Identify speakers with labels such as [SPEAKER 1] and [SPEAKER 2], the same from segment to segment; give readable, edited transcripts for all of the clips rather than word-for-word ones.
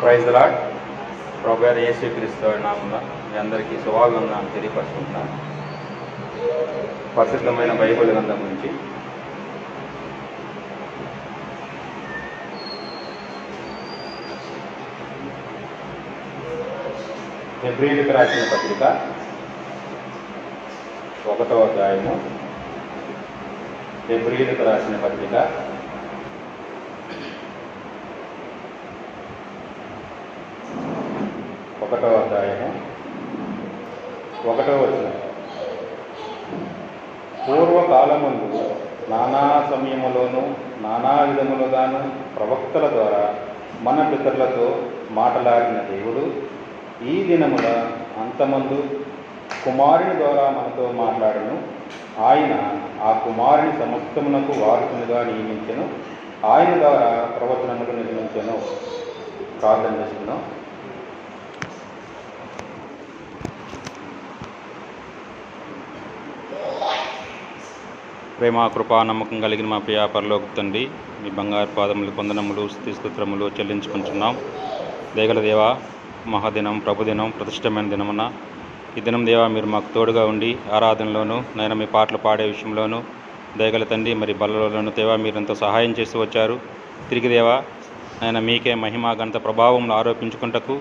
[SPEAKER 1] Praise the lord. ప్రభు గారు యేసుక్రీస్తు నామమున మీ అందరికీ శుభాభివందనాలు తెలియపరుచుకుంటున్నాను. పరిశుద్ధమైన బైబిల్ గ్రంథం నుంచి హెబ్రీయులకు రాసిన పత్రిక 1వ అధ్యాయము. హెబ్రీయులకు రాసిన పత్రిక 1వ అధ్యాయము 1వ వచనం. పూర్వకాలమందు నానా సమయములోను నానా విధములుగాను ప్రవక్తల ద్వారా మన పితరులతో మాటలాడిన దేవుడు ఈ దినముల అంతమందు కుమారుని ద్వారా మనతో మాట్లాడను. ఆయన ఆ కుమారుని సమస్తమునకు వారసునిగా నియమించెను. ఆయన ద్వారా ప్రవచనములు నిర్మించెను. ప్రార్థన చేస్తున్నాం. ప్రేమ కృపా నమ్మకం కలిగిన మా ప్రియ పరలోక తండ్రి, మీ బంగారు పాదములు వందనములు స్తుతులు చెల్లించుకుంటున్నాం. దయగల దేవా, మహాదినం, ప్రభుదినం, ప్రతిష్టమైన దినమున ఈ దినం దేవా మీరు మాకు తోడుగా ఉండి ఆరాధనలోను నైనా మీ పాటలు పాడే విషయంలోనూ దయగల తండ్రి మరి బలలోను దేవా మీరు ఎంతో సహాయం చేస్తూ వచ్చారు. తిరిగి దేవా ఆయన మీకే మహిమ ఘనత ప్రభావం ఆరోపించుకుంటకు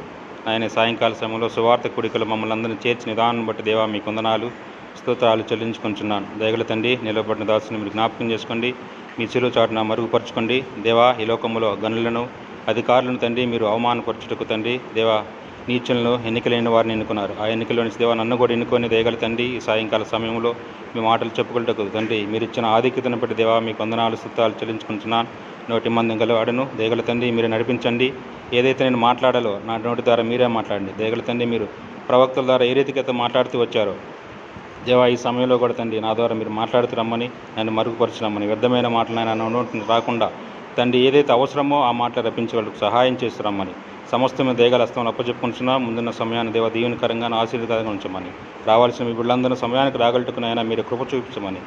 [SPEAKER 1] ఆయన సాయంకాల సమయంలో సువార్త కుడికలు మమ్మల్ని అందరినీ చేర్చిన విధానం బట్టి దేవా మీకు వందనాలు స్తోత్రాలు చెల్లించుకుంటున్నాను. దయగల తండ్రి నిలబడిన దాసుని మీరు జ్ఞాపకం చేసుకోండి. మీ చెలువు చాటున మరుగుపరచుకోండి. దేవా ఈ లోకములో గనులను అధికారులను తండ్రి మీరు అవమానపరచుటకు తండ్రి దేవా నీచులను ఎన్నికలైన వారిని ఎన్నుకున్నారు. ఆ ఎన్నికల నుంచి దేవా నన్ను కూడా ఎన్నుకొని దయగల తండ్రి ఈ సాయంకాల సమయంలో మీ మాటలు చెప్పుకుంటకు తండ్రి మీరు ఇచ్చిన ఆధిక్యతను బట్టి దేవా మీకు వందనాలు స్తుతాలు చెల్లించుకుంటున్నాను. నోటి మంది గలవాడను దయగల తండ్రి మీరు నడిపించండి. ఏదైతే నేను మాట్లాడాలో నా నోటి ద్వారా మీరే మాట్లాడండి. దయగల తండ్రి మీరు ప్రవక్తల ద్వారా ఏ రీతికైతే మాట్లాడుతూ వచ్చారో దేవా ఈ సమయంలో కూడా తండ్రి నా ద్వారా మీరు మాట్లాడుతూ రమ్మని నన్ను మరుగుపరచురమ్మని వ్యర్థమైన మాటలు నా నోటిని రాకుండా తండ్రి ఏదైతే అవసరమో ఆ మాటలు రప్పించగలకు సహాయం చేస్తురమ్మని సమస్తమే దేగల హస్తంలో అప్పచెప్పుకుంటున్నా. ముందున్న సమయాన్ని దేవ దీవెనకరంగా ఆశీర్వాదంగా ఉంచమని రావాల్సిన మీ బిడ్డలందరూ సమయానికి రాగలుగుతున్న మీరు కృప చూపించమని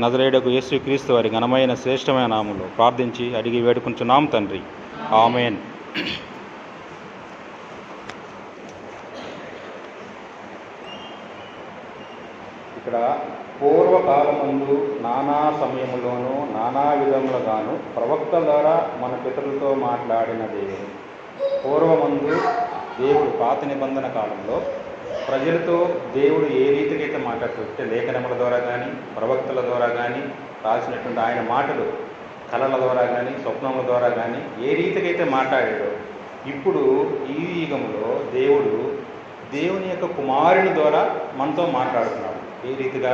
[SPEAKER 1] నజరేయుడకు యేసుక్రీస్తు వారి ఘనమైన శ్రేష్టమైన నామంలో ప్రార్థించి అడిగి వేడుకుంటున్నాం తండ్రి. ఆమేన్. ఇక్కడ పూర్వకాలమందు నానా సమయములోనూ నానా విధములుగాను ప్రవక్తల ద్వారా మన పితరులతో మాట్లాడిన దేవుడు. పూర్వమందు దేవుడు పాత నిబంధన కాలంలో ప్రజలతో దేవుడు ఏ రీతికైతే మాట్లాడుతుంటే లేఖనముల ద్వారా కానీ ప్రవక్తల ద్వారా కానీ రాసినటువంటి ఆయన మాటలు కళల ద్వారా కానీ స్వప్నముల ద్వారా కానీ ఏ రీతికైతే మాట్లాడాడో ఇప్పుడు ఈ యుగంలో దేవుడు దేవుని యొక్క కుమారుని ద్వారా మనతో మాట్లాడుతున్నాడు. ఈ రీతిగా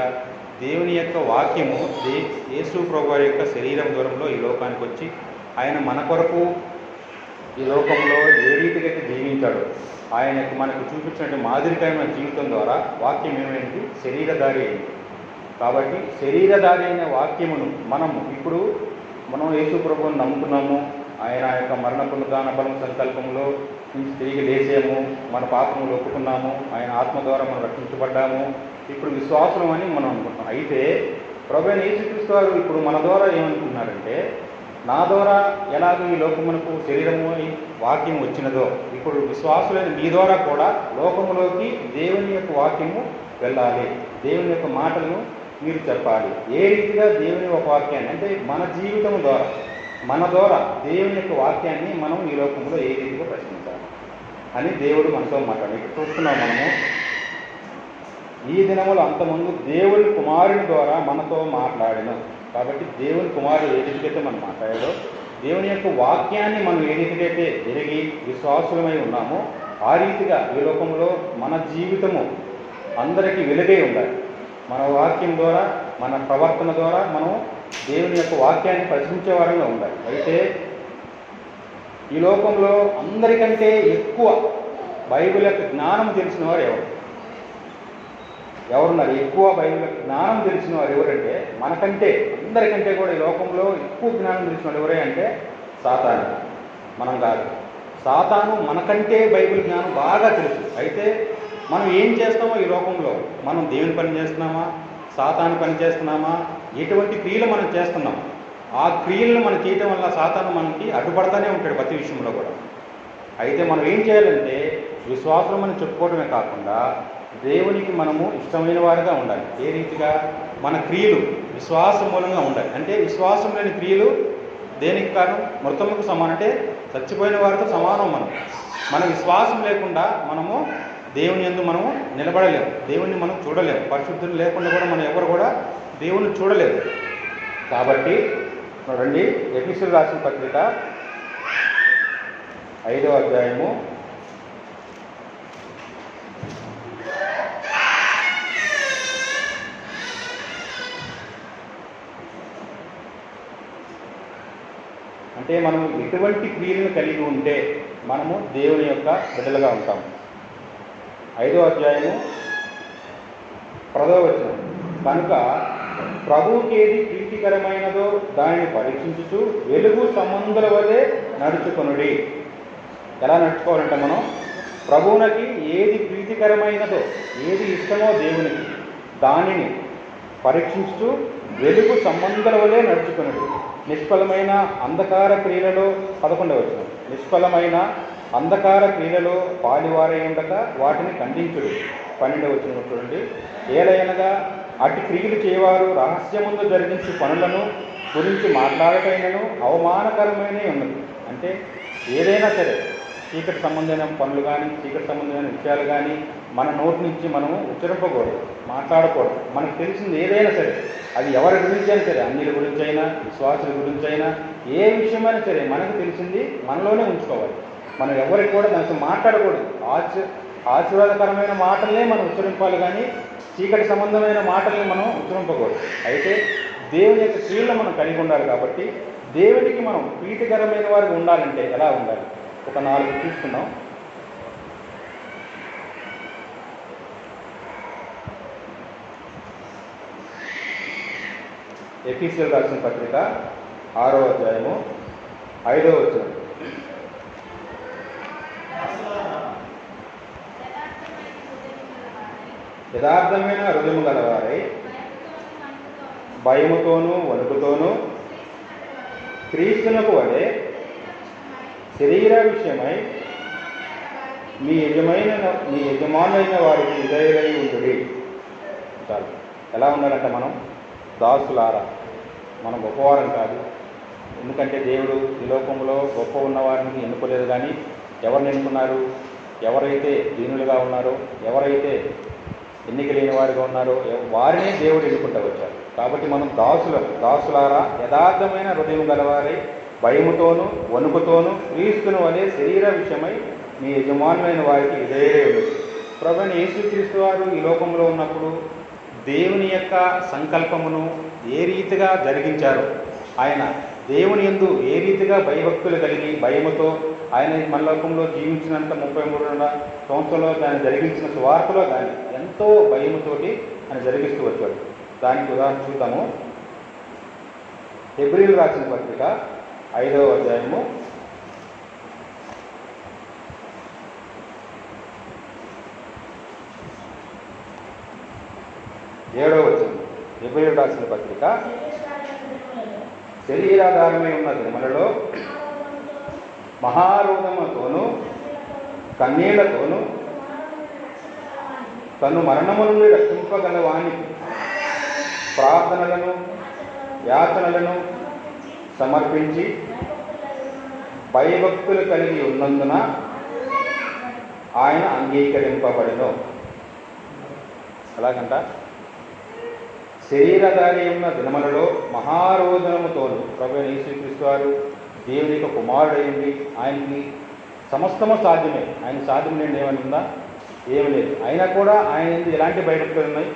[SPEAKER 1] దేవుని యొక్క వాక్యము యేసు ప్రభువారి యొక్క శరీరం దూరంలో ఈ లోకానికి వచ్చి ఆయన మన కొరకు ఈ లోకంలో ఏ రీతిగా అయితే జీవించాడో ఆయన మనకు చూపించినట్టు మాదిరికరమైన జీవితం ద్వారా వాక్యం ఏమైంది? శరీరధారి అయింది. కాబట్టి శరీరధారి అయిన వాక్యమును మనం యేసు ప్రభువుని నమ్ముకున్నాము. ఆయన యొక్క మరణ పునరుద్ధాన బలం సంకల్పంలో నుంచి తిరిగి లేచాము. మన పాపములు ఒప్పుకున్నాము. ఆయన ఆత్మ ద్వారా మనం రక్షించబడ్డాము. ఇప్పుడు విశ్వాసం అని మనం అనుకుంటున్నాం. అయితే ప్రభువైన యేసుక్రీస్తు వారు ఇప్పుడు మన ద్వారా ఏమనుకుంటున్నారంటే నా ద్వారా ఎలాగో ఈ లోకమునకు శరీరము వాక్యం వచ్చినదో ఇప్పుడు విశ్వాసులైన మీ ద్వారా కూడా లోకములోకి దేవుని యొక్క వాక్యము వెళ్ళాలి. దేవుని యొక్క మాటలను మీరు చెప్పాలి. ఏ రీతిగా దేవుని ఒక వాక్యాన్ని అంటే మన జీవితం ద్వారా మన ద్వారా దేవుని యొక్క వాక్యాన్ని మనం ఈ లోకంలో ఏ రీతిగా ప్రశ్నించాలి అని దేవుడు మనతో మాట్లాడాలి. ఇక్కడ చూస్తున్నాం మనము ఈ దినములు అంతకుముందు దేవుని కుమారుని ద్వారా మనతో మాట్లాడిన. కాబట్టి దేవుని కుమారుడు ఏ రీతికైతే మనం మాట్లాడాడో దేవుని యొక్క వాక్యాన్ని మనం ఏ రీతికైతే ఎరిగి విశ్వాసులమై ఉన్నామో ఆ రీతిగా ఈ లోకంలో మన జీవితము అందరికీ వెలుగై ఉండాలి. మన వాక్యం ద్వారా మన ప్రవర్తన ద్వారా మనం దేవుని యొక్క వాక్యాన్ని ప్రశ్నించే వారంగా ఉండాలి. అయితే ఈ లోకంలో అందరికంటే ఎక్కువ బైబిల్ యొక్క జ్ఞానం తెలిసిన వారు ఎవరున్నారు? ఎక్కువ బైబిల్ యొక్క జ్ఞానం తెలిసిన వారు ఎవరంటే మనకంటే అందరికంటే కూడా ఈ లోకంలో ఎక్కువ జ్ఞానం తెలిసిన వారు ఎవరే అంటే సాతాను. మనం కాదు. సాతాను మనకంటే బైబిల్ జ్ఞానం బాగా తెలుసు. అయితే మనం ఏం చేస్తామో ఈ లోకంలో మనం దేవుని పని చేస్తున్నామా, సాతాను పని చేస్తున్నామా, ఎటువంటి క్రియలు మనం చేస్తున్నాం ఆ క్రియలను మనం చేయటం వల్ల సాతాను మనకి అడ్డుపడతానే ఉంటాడు ప్రతి విషయంలో కూడా. అయితే మనం ఏం చేయాలంటే విశ్వాసం అని చెప్పుకోవడమే కాకుండా దేవునికి మనము ఇష్టమైన వారుగా ఉండాలి. ఏ రీతిగా? మన క్రియలు విశ్వాసం మూలంగా ఉండాలి. అంటే విశ్వాసం లేని క్రియలు దేనికి కారణం? మృతములకు సమానం, అంటే చచ్చిపోయిన వారితో సమానం. మన విశ్వాసం లేకుండా మనము దేవుని యందు మనము నిలబడలేము, దేవుణ్ణి మనం చూడలేము. పరిశుద్ధులు లేకుండా కూడా మనం ఎవరు కూడా దేవుని చూడలేరు. కాబట్టి రండి, ఎఫెసీయులకు రాసిన పత్రిక 5వ అధ్యాయము 5వ అంటే మనం ఎటువంటి క్రియలను కలిగి ఉంటే మనము దేవుని యొక్క బిడ్డలుగా ఉంటాము. 5వ అధ్యాయము 10వ వచనం, కనుక ప్రభువుకి ఏది ప్రీతికరమైనదో దానిని పరీక్షించుచు వెలుగు సంబంధుల వలె నడుచుకొనుడి. ఎలా నడుచుకోవాలంటే మనం ప్రభువునకి ఏది ప్రీతికరమైనదో, ఏది ఇష్టమో దేవునికి, దానిని పరీక్షించుచు వెలుగు సంబంధుల వలె నడుచుకొనుడి. నిష్ఫలమైన అంధకార క్రియలలో 11వ వచనం, నిష్ఫలమైన అంధకార క్రియలలో పాలివారై ఉండక వాటిని ఖండించుడు. 12వ వచనం చూడండి, ఏలయనగా అటు క్రియలు చేయవారు రహస్యముందు జరిగించు పనులను గురించి మాట్లాడటైనను అవమానకరమైన ఉన్నది. అంటే ఏదైనా సరే చీకటి సంబంధమైన పనులు కానీ, చీకటి సంబంధమైన విషయాలు కానీ మన నోటి నుంచి మనము ఉచ్చరింపకూడదు, మాట్లాడకూడదు. మనకు తెలిసింది ఏదైనా సరే, అది ఎవరి గురించి అయినా సరే, అన్యుల గురించి అయినా, విశ్వాసుల గురించి అయినా, ఏ విషయమైనా సరే మనకు తెలిసింది మనలోనే ఉంచుకోవాలి. మనం ఎవరికి కూడా దానికి మాట్లాడకూడదు. ఆశీర్వాదకరమైన మాటలనే మనం ఉచ్చరింపాలి, కానీ చీకటి సంబంధమైన మాటల్ని మనం ఉచ్చరింపకూడదు. అయితే దేవుని యొక్క క్రియలను మనం కలిగి ఉండాలి. కాబట్టి దేవునికి మనం ప్రీతికరమైన వారికి ఉండాలంటే ఎలా ఉండాలి? ఒక 4 తీసుకున్నాం. ఎఫెసీయులకు రాసిన పత్రిక 6వ అధ్యాయము 5వ వచనం, యథార్థమైన హృదయము గలవారై భయముతోనూ వణుకుతోనూ క్రీస్తునకు వలె శరీర విషయమై మీ యజమానులైన వారికి విధేయులై ఉండుడి. చాలు. ఎలా ఉండాలంటే మనం దాసులారా, మనం గొప్పవారం కాదు. ఎందుకంటే దేవుడు ఈ లోకంలో గొప్ప ఉన్నవారిని ఎన్నుకోలేదు, కానీ ఎవరిని ఎన్నుకున్నారు? ఎవరైతే దీనులుగా ఉన్నారో, ఎవరైతే ఎన్నిక లేని వారిగా ఉన్నారో వారినే దేవుడు ఎన్నుకుంటూ వచ్చారు. కాబట్టి మనం దాసులారా యథార్థమైన హృదయం గలవారై భయముతోనూ వణుకుతోనూ క్రీస్తును వలె శరీర విషయమై మీ యజమానులైన వారికి విధేయులై ఉండదు. ప్రభువైన యేసుక్రీస్తు వారు ఈ లోకంలో ఉన్నప్పుడు దేవుని యొక్క సంకల్పమును ఏ రీతిగా జరిగించారో, ఆయన దేవుని యందు ఏ రీతిగా భయభక్తులు కలిగి భయముతో ఆయన మన లోకంలో జీవించినంత 33 సంవత్సరంలో ఆయన జరిగించిన సువార్తలో కానీ ఎంతో భయముతోటి ఆయన జరిగిస్తూ వచ్చాడు. దానికి ఉదాహరణ చూద్దాము. హెబ్రీయులకు రాసిన పత్రిక 5వ అధ్యాయము 7వ వచనం. హెబ్రీయులకు రాసిన పత్రిక, శరీరాధారమై ఉన్న దినములలో మహారోగముతోనూ కన్నీళ్లతోనూ తను మరణము నుండి రక్షింపగల వానికి ప్రార్థనలను యాచనలను సమర్పించి భయభక్తులు కలిగి ఉన్నందున ఆయన అంగీకరింపబడెను. అలాగంట శరీరధారి ఉన్న దినములలో మహారోదనముతోను ప్రభువైన యేసుక్రీస్తు వారు దేవుని యొక్క కుమారుడైంది, ఆయనకి సమస్తము సాధ్యమే. ఆయన సాధ్యం లేని ఏమని ఉందా? ఏమి లేదు. అయినా కూడా ఆయన ఎలాంటి భయభక్తులు ఉన్నాయి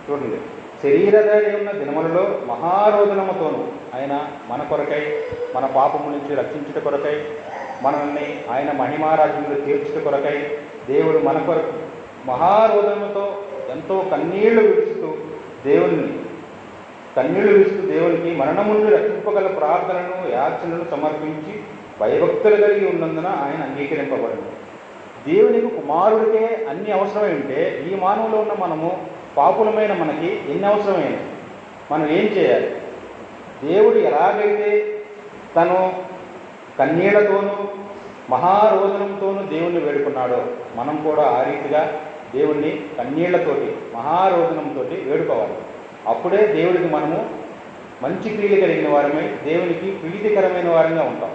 [SPEAKER 1] చూడండి. శరీరధారి ఉన్న దినములలో మహారోదనముతోను ఆయన మన కొరకై, మన పాపము నుంచి రక్షించుట కొరకై, మనల్ని ఆయన మహిమారాజ్యంలో తీర్చుట కొరకై దేవుడు మన కొరకు మహారోదనముతో ఎంతో కన్నీళ్లు విడుస్తూ దేవునికి మరణము నుండి రక్షింపగల ప్రార్థనను యాచనను సమర్పించి భయభక్తులు కలిగి ఉన్నందున ఆయన అంగీకరింపబడింది. దేవునికి కుమారుడికే అన్ని అవసరమై ఉంటే ఈ మానవులో ఉన్న మనము పాపులమైన మనకి ఎన్ని అవసరమైనవి? మనం ఏం చేయాలి? దేవుడు ఎలాగైతే తను కన్నీళ్లతోనూ మహారోదనంతోనూ దేవుణ్ణి వేడుకున్నాడో మనం కూడా ఆ రీతిగా దేవుణ్ణి కన్నీళ్లతోటి మహారోదనంతో వేడుకోవాలి. అప్పుడే దేవుడికి మనము మంచి క్రియలు కలిగిన వారమై దేవునికి ప్రీతికరమైన వారంగా ఉంటాం.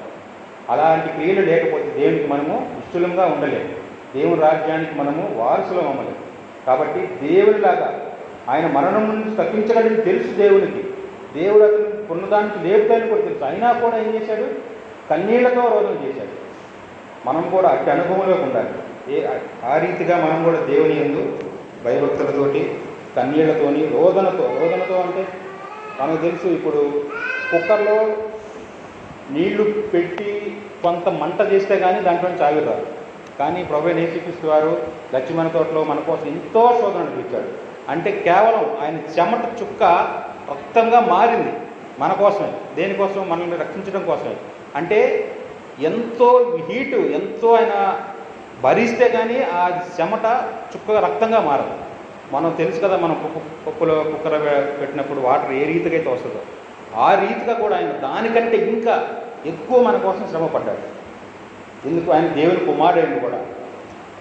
[SPEAKER 1] అలాంటి క్రియలు లేకపోతే దేవునికి మనము ఇష్టలంగా ఉండలేము, దేవుని రాజ్యానికి మనము వారసులం అవ్వలేము. కాబట్టి దేవునిలాగా ఆయన మరణం నుంచి తప్పించగలని తెలుసు దేవునికి, దేవుడు అతను పునరుద్ధానికి లేపుతాయని కూడా తెలుసు. అయినా కూడా ఏం చేశాడు? కన్నీళ్లతో రోదన చేశాడు. మనం కూడా అట్టి అనుభవంలోకి ఉండాలి. ఆ రీతిగా మనం కూడా దేవుని యందు భయభక్తులతోటి కన్నీళ్లతోని రోదనతో అంటే మనకు తెలుసు, ఇప్పుడు కుక్కర్లో నీళ్లు పెట్టి కొంత మంట చేస్తే కానీ దాంట్లో నుంచి ఆవిరి రాదు. కానీ ప్రభువైన యేసుక్రీస్తు వారు గచ్చిమన తోటలో మన కోసం ఎంతో శోధన అనిపించాడు. అంటే కేవలం ఆయన చెమట చుక్క రక్తంగా మారింది మన కోసమే, దేనికోసం? మనల్ని రక్షించడం కోసమే. అంటే ఎంతో హీటు, ఎంతో ఆయన భరిస్తే కానీ ఆ చెమట చుక్క రక్తంగా మారదు. మనం తెలుసు కదా, మనం కుక్కర పెట్టినప్పుడు వాటర్ ఏ రీతిగా అయితే వస్తుందో ఆ రీతిగా కూడా ఆయన దానికంటే ఇంకా ఎక్కువ మన కోసం శ్రమ పడ్డాడు. ఎందుకు? ఆయన దేవుని కుమారుడు కూడా.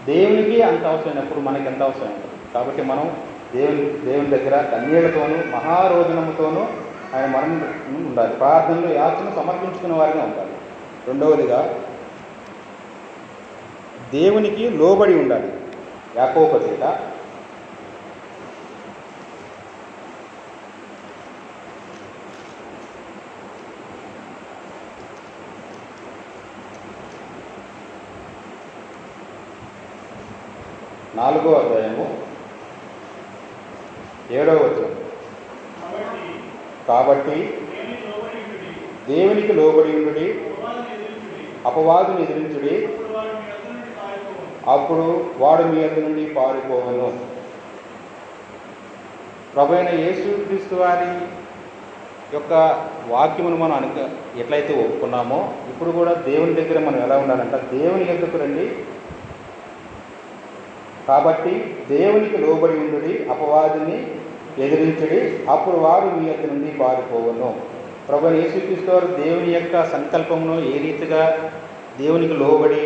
[SPEAKER 1] దేవునికి అంత అవసరమైనప్పుడు మనకి ఎంత అవసరం. కాబట్టి మనం దేవుని దగ్గర కన్నీళ్లతోనూ మహారోదనముతోనూ ఆయన మరణం ఉండాలి. ప్రార్థనలు యాచన సమర్పించుకునే వారిగా ఉండాలి. రెండవదిగా దేవునికి లోబడి ఉండాలి. యాకోబు పత్రిక 4వ అధ్యాయము 7వ వచనం. కాబట్టి దేవునికి లోబడి ఉండుడి, అపవాదుని ఎదిరించుడి, అప్పుడు వాడు మీ యొద్ద నుండి పారిపోవను. ప్రభువైన యేసుక్రీస్తు వారి యొక్క వాక్యమును మనం ఎట్లయితే ఒప్పుకున్నామో ఇప్పుడు కూడా దేవుని దగ్గర మనం ఎలా ఉండాలంట? దేవుని యొద్దకు రండి, కాబట్టి దేవునికి లోబడి ఉండుడి, అపవాదిని ఎదిరించుడి, అప్పుడు వారు మీ యొద్ద నుండి పారిపోవను. ప్రభువైన యేసుక్రీస్తు వారు దేవుని యొక్క సంకల్పమును ఏ రీతిగా దేవునికి లోబడి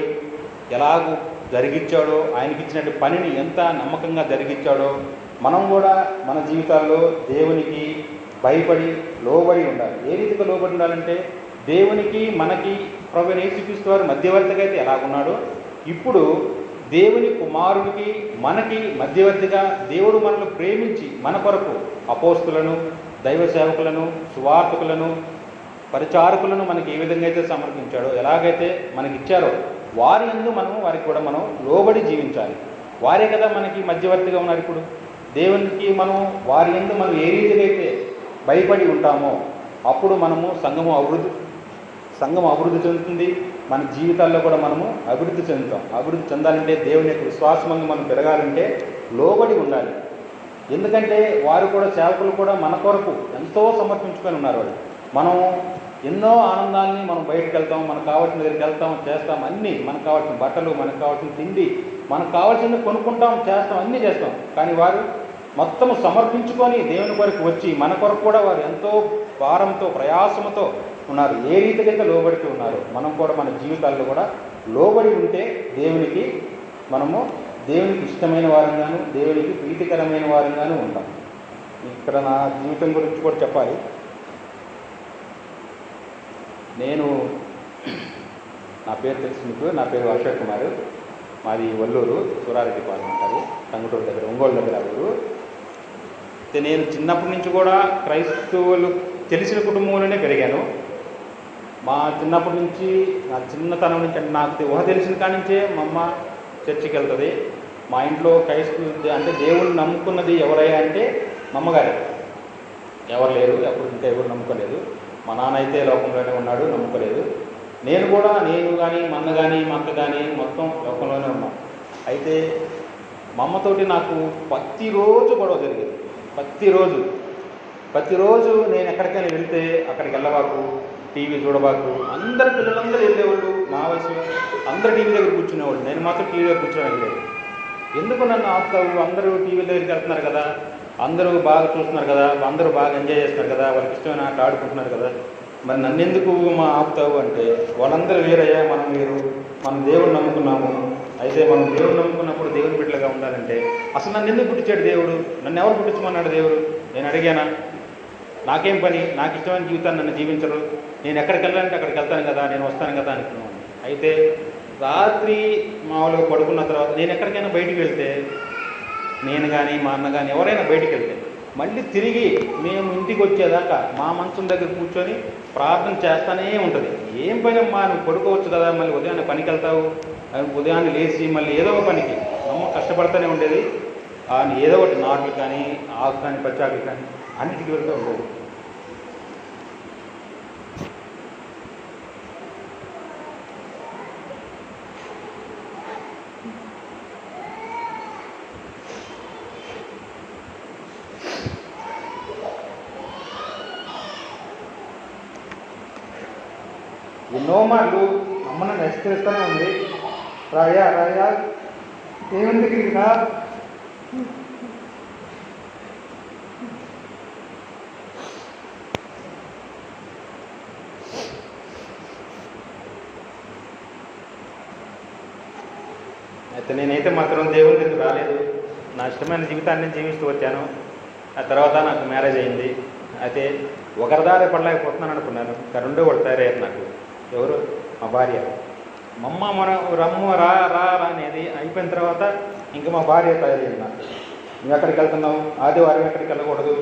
[SPEAKER 1] ఎలాగూ జరిగించాడో, ఆయనకి ఇచ్చినట్టు పనిని ఎంత నమ్మకంగా జరిగించాడో మనం కూడా మన జీవితాల్లో దేవునికి భయపడి లోబడి ఉండాలి. ఏ రీతిగా లోబడి ఉండాలంటే దేవునికి మనకి ప్రభువైన యేసుక్రీస్తు వారు మధ్యవర్తిగా అయితే ఎలాగున్నాడో ఇప్పుడు దేవుని కుమారుడికి మనకి మధ్యవర్తిగా దేవుడు మనల్ని ప్రేమించి మన కొరకు అపోస్తులను, దైవ సేవకులను, సువార్తకులను, పరిచారకులను మనకి ఏ విధంగా అయితే సమర్పించాడో, ఎలాగైతే మనకి ఇచ్చారో వారి యందు వారికి కూడా మనం లోబడి జీవించాలి. వారే కదా మనకి మధ్యవర్తిగా ఉన్నారు. ఇప్పుడు దేవునికి మనం వారి యందు మనం ఏ రీతిగా అయితే భయపడి ఉంటామో అప్పుడు మనము సంఘము అభివృద్ధి చెందుతుంది. మన జీవితాల్లో కూడా మనము అభివృద్ధి చెందుతాం. అభివృద్ధి చెందాలంటే దేవుని యొక్క విశ్వాసమంగా మనం పెరగాలంటే లోబడి ఉండాలి. ఎందుకంటే వారు కూడా, సేవకులు కూడా మన కొరకు ఎంతో సమర్పించుకొని ఉన్నారు. మనం ఎన్నో ఆనందాన్ని మనం బయటకు వెళ్తాం, మనకు కావాల్సిన దగ్గరికి వెళ్తాం, చేస్తాం, అన్నీ మనకు కావాల్సిన బట్టలు, మనకు కావాల్సిన తిండి, మనకు కావాల్సింది కొనుక్కుంటాం, చేస్తాం, అన్నీ చేస్తాం. కానీ వారు మొత్తము సమర్పించుకొని దేవుని కొరకు వచ్చి మన కొరకు కూడా వారు ఎంతో భారంతో, ప్రయాసంతో ఉన్నారు. ఏ రీతిగా అయితే లోబడితే ఉన్నారు మనం కూడా మన జీవితాల్లో కూడా లోబడి ఉంటే దేవునికి ఇష్టమైన వారంగాను, దేవునికి ప్రీతికరమైన వారంగాను ఉంటాం. ఇక్కడ నా జీవితం గురించి కూడా చెప్పాలి. నా పేరు తెలుసు మీకు, నా పేరు అశోక్ కుమార్, మాది ఒల్లూరు, సూరారెడ్డి పాలెం అంటారు, టంగుటూరు దగ్గర, ఒంగోలు దగ్గర ఊరు. నేను చిన్నప్పటి నుంచి కూడా క్రైస్తవులు తెలిసిన కుటుంబంలోనే పెరిగాను. మా చిన్నప్పటి నుంచి, నా చిన్నతనం నుంచి, అంటే నాకు ఊహ తెలిసిన కాడి నుంచే మా అమ్మ చర్చికి వెళ్తుంది. మా ఇంట్లో క్రైస్తవు అంటే దేవుణ్ణి నమ్ముకున్నది ఎవరయ్యా అంటే మా అమ్మగారే, ఎవరు లేరు, అప్పుడు ఇంకా ఎవరు నమ్ముకోలేదు. మా నాన్న అయితే లోకంలోనే ఉన్నాడు, నమ్ముకోలేదు. నేను కానీ మా అన్న కానీ మా అక్క కానీ మొత్తం లోకంలోనే ఉన్నాం. అయితే మా అమ్మతోటి నాకు ప్రతిరోజు గొడవ జరిగేది. ప్రతిరోజు నేను ఎక్కడికైనా వెళ్తే అక్కడికి వెళ్ళబాకు, టీవీ చూడబాకు, అందరు పిల్లలందరూ వెళ్ళేవాళ్ళు, నా వయసులో అందరూ టీవీ దగ్గర కూర్చునేవాళ్ళు, నేను మాత్రం టీవీ దగ్గర కూర్చోడానికి లేదు. ఎందుకు నన్ను ఆపుతావు? అందరూ టీవీ దగ్గరికి వెళ్తున్నారు కదా, అందరూ బాగా చూస్తున్నారు కదా, అందరూ బాగా ఎంజాయ్ చేస్తున్నారు కదా, వాళ్ళకి ఇష్టమైన ఆట ఆడుకుంటున్నారు కదా, మరి నన్ను ఎందుకు ఆపుతావు అంటే వాళ్ళందరూ వేరయ్యా, మనం వేరు, మనం దేవుడు నమ్ముకున్నాము. అయితే మనం దేవుడు నమ్ముకున్నప్పుడు దేవుని బిడ్డలుగా ఉండాలంటే అసలు నన్ను ఎందుకు పుట్టించాడు దేవుడు? నన్ను ఎవరు పుట్టించమన్నాడు దేవుడు? నేను అడిగానా? నాకేం పని? నాకు ఇష్టమైన జీవితాన్ని నన్ను జీవించరు. నేను ఎక్కడికి వెళ్ళాలంటే అక్కడికి వెళ్తాను కదా, నేను వస్తాను కదా అనుకున్నాను. అయితే రాత్రి మామూలుగా పడుకున్న తర్వాత నేను ఎక్కడికైనా బయటికి వెళ్తే, నేను కానీ మా అన్న కానీ ఎవరైనా బయటికి వెళ్తే మళ్ళీ తిరిగి మేము ఇంటికి వచ్చేదాకా మా మంచం దగ్గర కూర్చొని ప్రార్థన చేస్తూనే ఉంటుంది. ఏం పని అమ్మా, నువ్వు పడుకోవచ్చు కదా, మళ్ళీ ఉదయాన్నే పనికి వెళ్తావు, ఉదయాన్నే లేచి మళ్ళీ ఏదో ఒక పనికి అమ్మ కష్టపడుతూనే ఉండేది. ఏదో ఒకటి నాట్లు కానీ ఆకు కానీ పచ్చాకులు కానీ అన్నిటికీ వెళ్తూ ఉండేది. ఎన్నో మాటలు అమ్మను నెస్కరిస్తూనే ఉంది. రాయా రాయా దేవుని దగ్గరికి రా, అయితే నేనైతే మాత్రం దేవుని దగ్గరికి రాలేదు. నా ఇష్టమైన జీవితాన్ని జీవిస్తూ వచ్చాను. ఆ తర్వాత నాకు మ్యారేజ్ అయింది. అయితే ఒకరి దారి పడలేకపోతున్నాను అనుకున్నాను. ఇంకా రెండో వాడు తయారయ్యారు నాకు. ఎవరు? మా భార్య. మా అమ్మ మనం రమ్ము రా రా రా అనేది అయిపోయిన తర్వాత ఇంకా మా భార్య తయారయ్యింది నాకు. మేము ఎక్కడికి వెళ్తున్నాం, ఆదివారం ఎక్కడికి వెళ్ళకూడదు,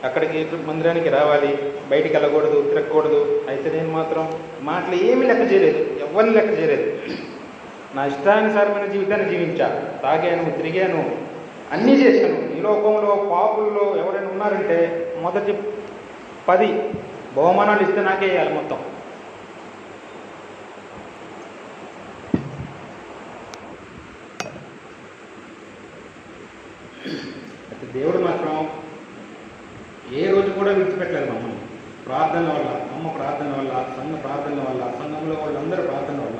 [SPEAKER 1] అక్కడికి మందిరానికి రావాలి, బయటికి వెళ్ళకూడదు, తిరగకూడదు. అయితే నేను మాత్రం మాటలు ఏమీ లెక్క చేయలేదు, ఎవరిని లెక్క చేయలేదు. నా ఇష్టానుసారమైన జీవితాన్ని జీవించా. తాగాను, తిరిగాను, అన్నీ చేశాను. ఈ లోకంలో పాపుల్లో ఎవరైనా ఉన్నారంటే మొదటి 10 బహుమానాలు ఇస్తే నాకే వేయాలి మొత్తం. అయితే దేవుడు మాత్రం ఏ రోజు కూడా విడిచిపెట్టలేదు మమ్మల్ని. ప్రార్థనల వల్ల, అమ్మ ప్రార్థన వల్ల, సంఘ ప్రార్థనల వల్ల, సంఘంలో వాళ్ళందరూ ప్రార్థన వల్ల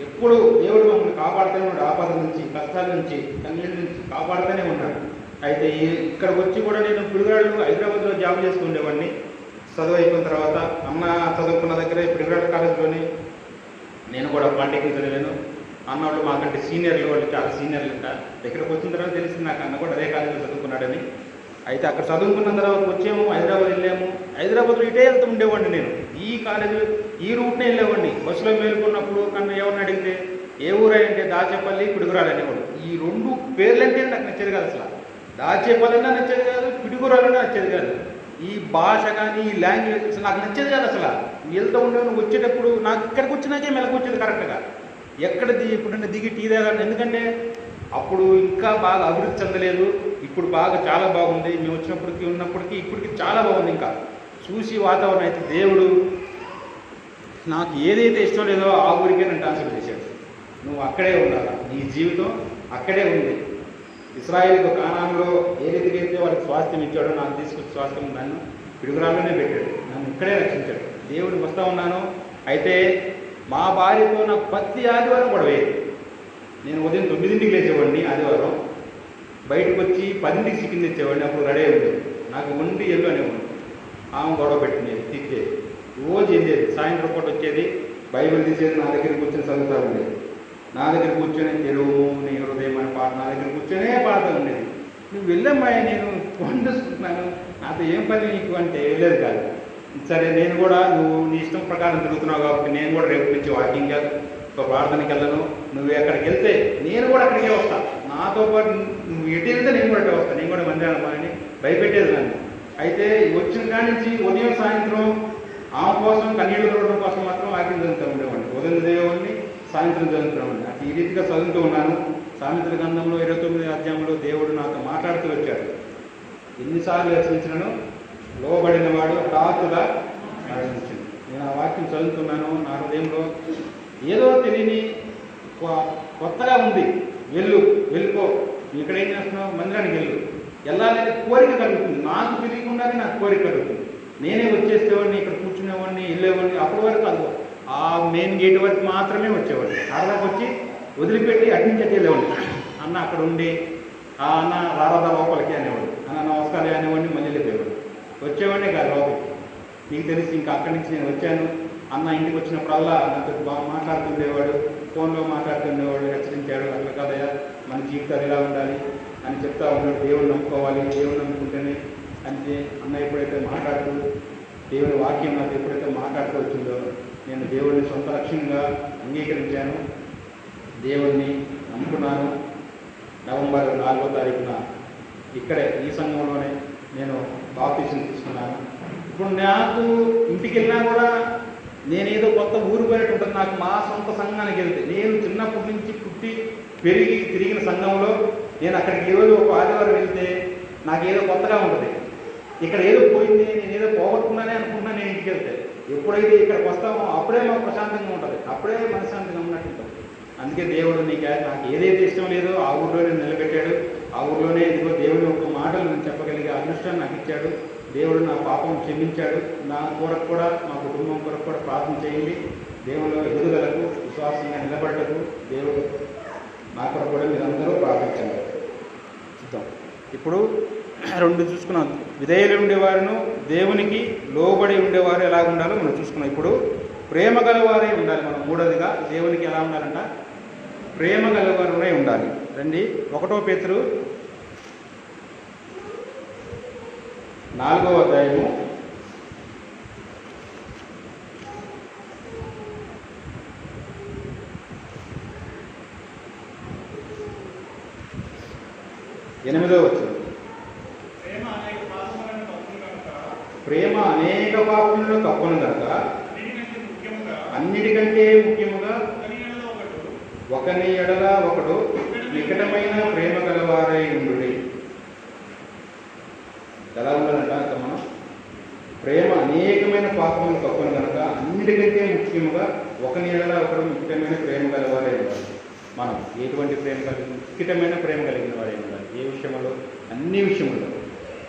[SPEAKER 1] ఎప్పుడు దేవుడు మమ్మల్ని కాపాడుతూనే ఉన్నాడు. ఆపద నుంచి, కష్టాల నుంచి, కన్నీళ్ళ నుంచి కాపాడుతూనే ఉన్నాడు. అయితే ఇక్కడికి వచ్చి కూడా నేను పిడుగురాళ్ళు హైదరాబాద్లో జాబ్ చేస్తూ ఉండేవాడిని. చదువు అయిపోయిన తర్వాత అన్న చదువుకున్న దగ్గరే పిడుగురాళ్ళ కాలేజీలోని నేను కూడా పాలిటెక్నిక్ చదివాను. అన్నవాళ్ళు మాకంటే సీనియర్లు, వాళ్ళు చాలా సీనియర్లు. ఇంకా ఇక్కడికి వచ్చిన తర్వాత తెలిసింది నాకు అన్న కూడా అదే కాలేజీలో చదువుకున్నాడని. అయితే అక్కడ చదువుకున్న తర్వాత వచ్చాము, హైదరాబాద్ వెళ్ళాము. హైదరాబాద్లో ఇటే వెళ్తూ ఉండేవాడిని నేను. ఈ కాలేజీ ఈ రూట్నే వెళ్ళేవాడిని. బస్సులో మేలుకున్నప్పుడు కన్నా ఎవరిని అడిగితే ఏ ఊరంటే దాచేపల్లి, పిడుగురాలు అనేవాడు. ఈ 2 పేర్లంటే నాకు నచ్చేది కాదు. అసలు దాచేపల్లినా నచ్చేది కాదు, పిడుగురాలన్నా నచ్చేది కాదు. ఈ భాష కానీ ఈ లాంగ్వేజ్ అసలు నాకు నచ్చేది కాదు. అసలు వెళ్తూ ఉండేవాడిని. వచ్చేటప్పుడు నాకు ఇక్కడికి వచ్చినాకే మెలకు వచ్చేది కరెక్ట్గా. ఎక్కడ ఇప్పుడు దిగి టీ తాగాను. ఎందుకంటే అప్పుడు ఇంకా బాగా అభివృద్ధి చెందలేదు. ఇప్పుడు బాగా చాలా బాగుంది. మేము వచ్చినప్పటికీ ఉన్నప్పటికీ ఇప్పటికి చాలా బాగుంది. ఇంకా చూసి వాతావరణం అయితే దేవుడు నాకు ఏదైతే ఇష్టం లేదో ఆ ఊరికే నన్ను ట్రాన్స్ఫర్ చేశాడు. నువ్వు అక్కడే ఉండాలా, నీ జీవితం అక్కడే ఉంది. ఇశ్రాయేలుకు కానానులో ఏ రీతిగా అయితే వాళ్ళకి స్వాస్థ్యం ఇచ్చాడో నాకు తీసుకొచ్చి స్వాస్థ్యం నన్ను పిడుగురాల్లోనే పెట్టాడు. నన్ను ఇక్కడే రక్షించాడు. దేవుడికి వస్తూ ఉన్నాను. అయితే మా భార్యతో నాకు ప్రతి ఆదివారం గొడవేది. నేను ఉదయం 9ంటికి లేచేవాడిని, ఆదివారం బయటకు వచ్చి 10ంటికి చికెన్ తెచ్చేవాడిని. అప్పుడు రెడీ ఉండేది. నాకు వండి ఎల్లు అనేవాడిని. ఆమె గొడవ పెట్టినది, తిట్టేది. రోజు ఏం చేసేది, సాయంత్రం పూట వచ్చేది, బైబిల్ తీసేది, నా దగ్గర కూర్చొని చదువుతూ ఉండేది. నా దగ్గర కూర్చొని తెరువు నీ హృదయం అని పాట నా దగ్గర కూర్చొనే పాడుతూ ఉండేది. నువ్వు వెళ్ళమ్మాయి, నేను ఫోన్ చూసుకుంటున్నాను, నాతో ఏం పని నీకు అంటే వెళ్ళేది కాదు. సరే నేను కూడా నువ్వు నీ ఇష్టం ప్రకారం తిరుగుతున్నావు కాబట్టి నేను కూడా రేపు నుంచి వాకింగ్ ప్రార్థనకి వెళ్ళను. నువ్వు ఎక్కడికి వెళ్తే నేను కూడా అక్కడికే వస్తాను. నాతో పాటు నువ్వు ఎటు వెళ్తే నేను కూడా అట్టే వస్తాను. నేను కూడా మందిరానికి అని భయపెట్టేది నన్ను. అయితే వచ్చిన కాడి నుంచి ఉదయం సాయంత్రం ఆమె కోసం కన్నీళ్ళు చూడడం కోసం మాత్రం వాకింగ్ చదువుతూ ఉండేవాడిని. ఉదయం చదివేవాడిని, సాయంత్రం చదువుతున్నామండి. అటు ఈ రీతిగా చదువుతూ ఉన్నాను. సామెతల గ్రంథంలో 29వ అధ్యాయంలో దేవుడు నాతో మాట్లాడుతూ వచ్చాడు. ఎన్నిసార్లు హెచ్చరించినను లోబడిన వాడు హఠాత్తుగా మరణించింది. నేను ఆ వాక్యం చదువుతున్నాను. నా హృదయంలో ఏదో తెలియని కొత్తగా ఉంది. వెళ్ళిపో, ఇక్కడ ఏం చేస్తున్నావు, మందిరానికి వెళ్ళాలనే కోరిక కలుగుతుంది. నాకు తెలియకుండానే నాకు కోరిక కలుగుతుంది. నేనే వచ్చేసేవాడిని, ఇక్కడ కూర్చునేవాడిని, వెళ్ళేవాడిని. అప్పటి వరకు అది ఆ మెయిన్ గేట్ వరకు మాత్రమే వచ్చేవాడిని. అక్కడికి వచ్చి వదిలిపెట్టి అడ్మించి వెళ్ళేవాడిని. అన్న అక్కడ ఉండి అన్న రారాదా లోపలికి అనేవాడు. అన్న నమస్కారం అనేవాడిని, మళ్ళీ వెళ్ళిపోయేవాడు. వచ్చేవాడినే కాదు లోపలికి. నీకు తెలిసి ఇంకా అక్కడి నుంచి నేను వచ్చాను. అన్న ఇంటికి వచ్చినప్పుడల్లా నాతో బాగా మాట్లాడుతుండేవాడు, ఫోన్లో మాట్లాడుతుండేవాడు, హెచ్చరించాడు, అట్లా కాదయ్యా మన జీవితాలు ఎలా ఉండాలి అని చెప్తా ఉన్నాడు. దేవుని నమ్ముకోవాలి, దేవుని నమ్ముకుంటేనే అంటే అన్న ఎప్పుడైతే మాట్లాడుతూ దేవుని వాక్యం నాకు ఎప్పుడైతే మాట్లాడుతూ వచ్చిందో నేను దేవుడిని సొంత లక్ష్యంగా అంగీకరించాను, దేవుణ్ణి నమ్ముకున్నాను. నవంబర్ 4వ తారీఖున ఇక్కడే ఈ సంఘంలోనే నేను బాప్టిజం తీసుకున్నాను. ఇప్పుడు నాకు ఇంటికి వెళ్ళినా కూడా నేనేదో కొత్త ఊరు పోయినట్టు ఉంటుంది. నాకు మా సొంత సంఘానికి వెళ్తే నేను చిన్నప్పటి నుంచి పుట్టి పెరిగి తిరిగిన సంఘంలో నేను అక్కడికి ఈరోజు ఒక ఆదివారం వెళ్తే నాకేదో కొత్తగా ఉంటుంది. ఇక్కడ ఏదో పోయింది, నేను ఏదో పోగొట్టుకున్నానే అనుకుంటున్నాను. నేను ఇంటికి వెళ్తే ఎప్పుడైతే ఇక్కడికి వస్తామో అప్పుడే మాకు ప్రశాంతంగా ఉంటుంది, అప్పుడే మనశ్శాంతిగా ఉన్నట్టు ఉంటుంది. అందుకే దేవుడు నాకు ఏదైతే ఇష్టం లేదో ఆ ఊరిలోనే నిలబెట్టాడు. ఆ ఊరిలోనే ఇదిగో దేవుని ఒక మాటలు నేను చెప్పగలిగే అదృష్టాన్ని నాకు ఇచ్చాడు. దేవుడు నా పాపం క్షమించాడు. నా కొరకు కూడా మా కుటుంబం కొరకు కూడా ప్రార్థన చేయండి. దేవుడు ఎదుగుదలకు విశ్వాసంగా నిలబడటకు దేవుడు నా కొరకు కూడా మీరందరూ ప్రార్థించండి. చూద్దాం. ఇప్పుడు 2 చూసుకున్నాం. విధేయులు ఉండేవారును దేవునికి లోబడి ఉండేవారు ఎలా ఉండాలో మనం చూసుకున్నాం. ఇప్పుడు ప్రేమ గలవారే ఉండాలి. మనం 3వదిగా దేవునికి ఎలా ఉండాలంట? ప్రేమ గలవారే ఉండాలి. రండి, 1 పేతురు 4వ అధ్యాయము 8వ వచనం. ప్రేమ అనేక పాపములను కప్పును గనుక అన్నిటికంటే ముఖ్యముగా ఒకని ఎడల ఒకడు నికటమైన ప్రేమ గలవారై ఉండుడి. ఎలా ఉండాలంట? మనం ప్రేమ అనేకమైన పాపములను కప్పును గనుక అన్నిటికంటే ముఖ్యముగా ఒకని ఎడల ఒకడు నికటమైన ప్రేమ గలవారై ఉండాలి. మనం ఎటువంటి ప్రేమ కలిగిన నికటమైన ప్రేమ కలిగిన వారై ఉండాలి. ఏ విషయంలో? అన్ని విషయంలో,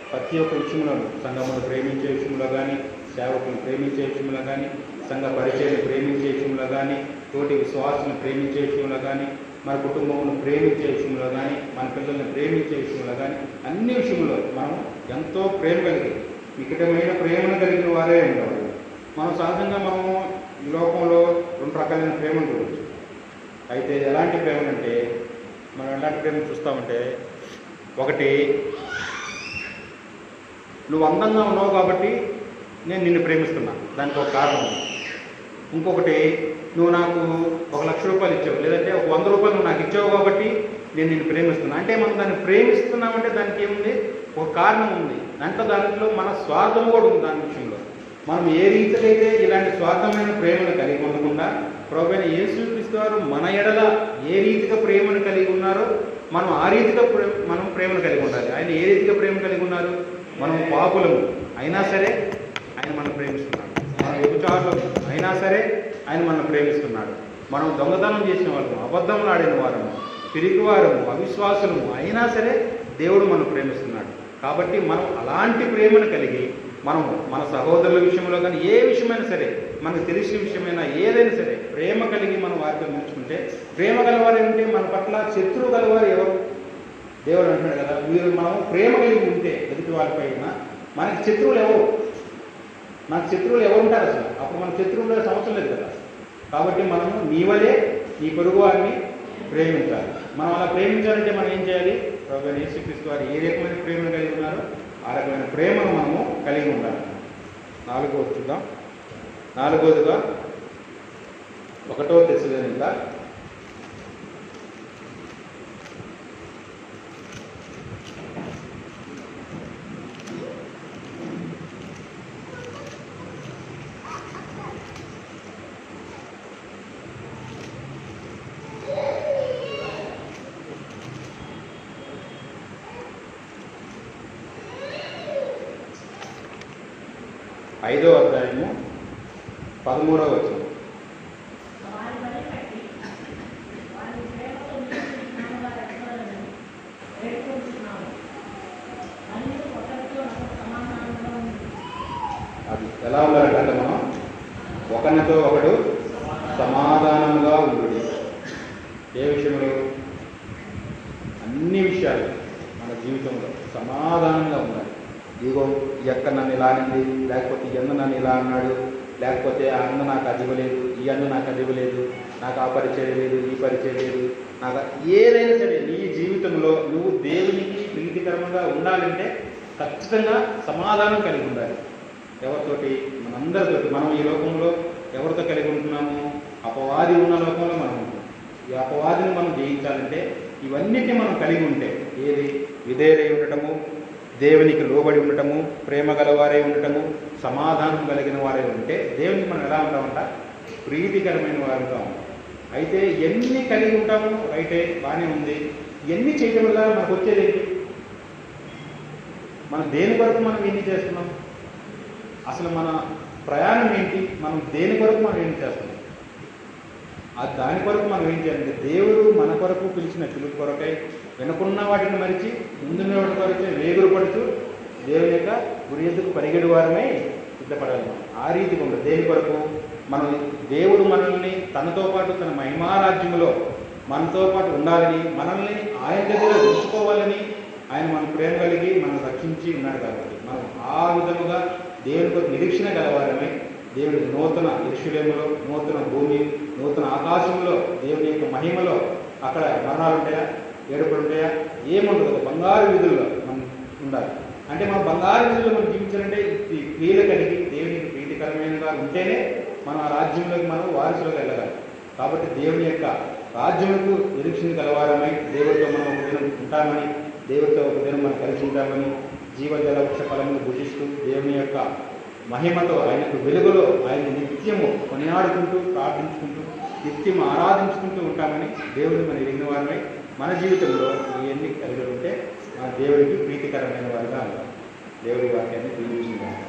[SPEAKER 1] ప్రతి ఒక్క విషయంలో, సంఘమును ప్రేమించే విషయంలో కానీ, సేవకులను ప్రేమించే విషయంలో కానీ, సంఘ పరిచయాన్ని ప్రేమించే విషయంలో కానీ, తోటి విశ్వాసాలను ప్రేమించే విషయంలో కానీ, మన కుటుంబమును ప్రేమించే విషయంలో కానీ, మన పిల్లల్ని ప్రేమించే విషయంలో కానీ, అన్ని విషయంలో మనం ఎంతో ప్రేమ కలిగి నికటమైన ప్రేమను కలిగిన వారే ఉంటారు. మనం సహజంగా మనము ఈ లోకంలో 2 రకాలైన ప్రేమను చూడవచ్చు. అయితే ఎలాంటి ప్రేమలంటే మనం ఎలాంటి ప్రేమను చూస్తామంటే, ఒకటి నువ్వు అందంగా ఉన్నావు కాబట్టి నేను నిన్ను ప్రేమిస్తున్నా, దానికి ఒక కారణం ఉంది. ఇంకొకటి నువ్వు నాకు 1 లక్ష రూపాయలు ఇచ్చావు, లేదంటే ఒక 100 రూపాయలు నువ్వు నాకు ఇచ్చావు కాబట్టి నేను నిన్ను ప్రేమిస్తున్నా. అంటే మనం దాన్ని ప్రేమిస్తున్నామంటే దానికి ఏముంది? ఒక కారణం ఉంది. దాంట్లో మన స్వార్థం కూడా ఉంది. దాని విషయంలో మనం ఏ రీతికైతే ఇలాంటి స్వార్థమైన ప్రేమను కలిగి ఉండకుండా ప్రభువైన యేసుక్రీస్తు వారు మన ఎడల ఏ రీతిగా ప్రేమను కలిగి ఉన్నారో మనం ఆ రీతిగా మనం ప్రేమను కలిగి ఉండాలి. ఆయన ఏ రీతిగా ప్రేమ కలిగి ఉన్నారు? మనం పాపులము అయినా సరే ఆయన మనం ప్రేమిస్తున్నాడు. మనం వ్యభిచారులము అయినా సరే ఆయన మనం ప్రేమిస్తున్నాడు. మనం దొంగతనం చేసిన వాళ్ళము, అబద్ధములు ఆడిన వారము, పిరికివారము, అవిశ్వాసులము అయినా సరే దేవుడు మనం ప్రేమిస్తున్నాడు. కాబట్టి మనం అలాంటి ప్రేమను కలిగి మనము మన సహోదరుల విషయంలో కానీ ఏ విషయమైనా సరే, మనకు తెలిసిన విషయమైనా ఏదైనా సరే ప్రేమ కలిగి మనం వారితో నేర్చుకుంటే, ప్రేమ గలవారు ఏమిటి? మన పట్ల శత్రువు గలవారు ఎవరు? దేవుడు అంటున్నాడు కదా, మనం ప్రేమ కలిగి ఉంటే ఎదుటి వారిపైన మనకి శత్రువులు ఎవరు? మనకు శత్రువులు ఎవరు ఉంటారు అసలు? అప్పుడు మన శత్రువులు సమస్య లేదు కదా. కాబట్టి మనము నీ వలే నీ పొరుగు వారిని ప్రేమించాలి. మనం అలా ప్రేమించాలంటే మనం ఏం చేయాలి? ప్రభువైన యేసుక్రీస్తు వారు ఏ రకమైన ప్రేమను కలిగి ఉన్నారో ఆ రకమైన ప్రేమను మనము కలిగి ఉండాలి. 4వది చూద్దాం. 4వదిగా 1 తెస్సలోనిక 5వ అధ్యాయము 13వ వచనం. అది ఎలా ఉండాలంటే మనం ఒకరితో ఒకడు సమాధానంగా ఉండు. ఏ విషయంలో? అన్ని విషయాలు మన జీవితంలో సమాధానంగా ఉండాలి. ఇదిగో ఎక్కడ నన్ను ఇలా అనింది, లేకపోతే ఎంత నన్ను ఇలా అన్నాడు, లేకపోతే ఆ అన్న నాకు అది ఇవ్వలేదు, ఈ అన్న నాకు అది ఇవ్వలేదు, నాకు ఆ పరిచయం లేదు, ఈ పరిచయం లేదు, నాకు ఏదైనా సరే నీ జీవితంలో నువ్వు దేవునికి ప్రీతికరంగా ఉండాలంటే ఖచ్చితంగా సమాధానం కలిగి ఉండాలి. ఎవరితోటి? మనందరితోటి. మనం ఈ లోకంలో ఎవరితో కలిగి ఉంటున్నాము? అపవాది ఉన్న లోకంలో మనం ఉంటున్నాం. ఈ అపవాదిని మనం జయించాలంటే ఇవన్నిటిని మనం కలిగి ఉంటే, ఏది? విధేయులై ఉండటము, దేవునికి లోబడి ఉండటము, ప్రేమ గలవారే ఉండటము, సమాధానం కలిగిన వారే ఉంటే దేవునికి మనం ఎలా ఉంటామంట? ప్రీతికరమైన వారుగా ఉంటాం. అయితే ఎన్ని కలిగి ఉంటాము రైటే, బాగానే ఉంది. ఎన్ని చేయడం వల్ల మనకు వచ్చేది ఏంటి? మనం దేని కొరకు మనం ఎన్ని చేస్తున్నాం? అసలు మన ప్రయాణం ఏంటి? మనం దేని కొరకు మనం ఏం చేస్తున్నాం? దాని కొరకు మనం ఏం చేయాలంటే, దేవుడు మన కొరకు పిలిచిన పిలుపు కొరకై వెనుకున్న వాటిని మరిచి ముందున్న వాటి కొరకే వేగురు పడుతూ దేవుని యొక్క గురి ఎద్దుకు పరిగెడు వారమై సిద్ధపడాలి. ఆ రీతిగా ఉండదు. దేని కొరకు? మనం దేవుడు మనల్ని తనతో పాటు తన మహిమారాజ్యములో మనతో పాటు ఉండాలని, మనల్ని ఆయన దగ్గర ఉంచుకోవాలని ఆయన మన ప్రేమ కలిగి మనం రక్షించి ఉన్నాడు. కాబట్టి మనం ఆ విధముగా దేవుని కొరకు నిరీక్షణ గలవారమై దేవుడి నూతన యెరూషలేములో, నూతన భూమి, నూతన ఆకాశంలో, దేవుని యొక్క మహిమలో అక్కడ మరణాలు ఉంటాయా? ఏడుపులు ఉంటాయా? ఏముండదు. బంగారు వీధుల్లో మనం ఉండాలి. అంటే మనం బంగారు వీధుల్లో మనం జీవించాలంటే ఈ క్రియలు కలిగి దేవునికి ప్రీతికరమైనగా ఉంటేనే మనం ఆ రాజ్యంలోకి మనం వారసులుగా వెళ్ళగాలి. కాబట్టి దేవుని యొక్క రాజ్యములకు నిరీక్షణ గలవారమై దేవుడితో మనం ఒక దినం ఉంటామని, దేవుడితో ఒక దినం మనం కలిసి ఉంటామని, జీవజల వృక్ష ఫలమును భుజిస్తూ దేవుని యొక్క మహిమతో ఆయనకు వెలుగులో ఆయన నిత్యము కొనియాడుకుంటూ ప్రార్థించుకుంటూ నిత్యం ఆరాధించుకుంటూ ఉంటామని దేవుడిని మనం ఎరిగిన వారమై మన జీవితంలో ఇవన్నీ కలిగి ఉంటే మన దేవుడికి ప్రీతికరమైన వారుగా ఉంటాం. దేవుడి వాక్యాన్ని దీవించుకుంటాం.